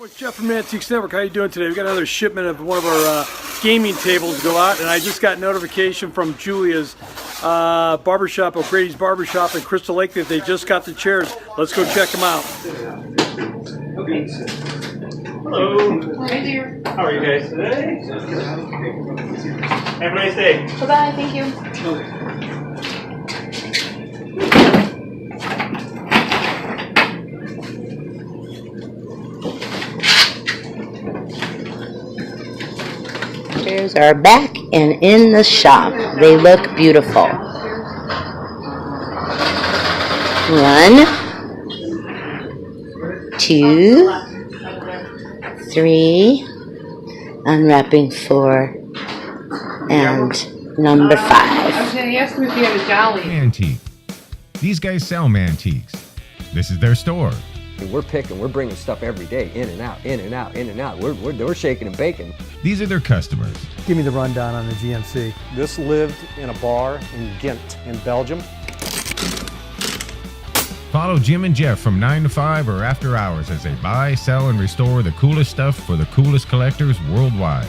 It's Jeff from Mantiques Network. How you doing today? We got another shipment of one of our gaming tables to go out, and I just got notification from Julia's barbershop, O'Grady's Barbershop in Crystal Lake, that they just got the chairs. Let's go check them out. Okay. Hello. Hi, dear. How are you guys today? Have a nice day. Bye-bye. Thank you. Chairs are back and in the shop. They look beautiful. 1, 2, 3, unwrapping 4, and number 5. I was going to ask him if he had a dolly. Mantique. These guys sell Mantiques. This is their store. We're picking, we're bringing stuff every day, in and out, in and out, in and out. We're shaking and baking. These are their customers. Give me the rundown on the GMC. This lived in a bar in Ghent in Belgium. Follow Jim and Jeff from 9 to 5 or after hours as they buy, sell, and restore the coolest stuff for the coolest collectors worldwide.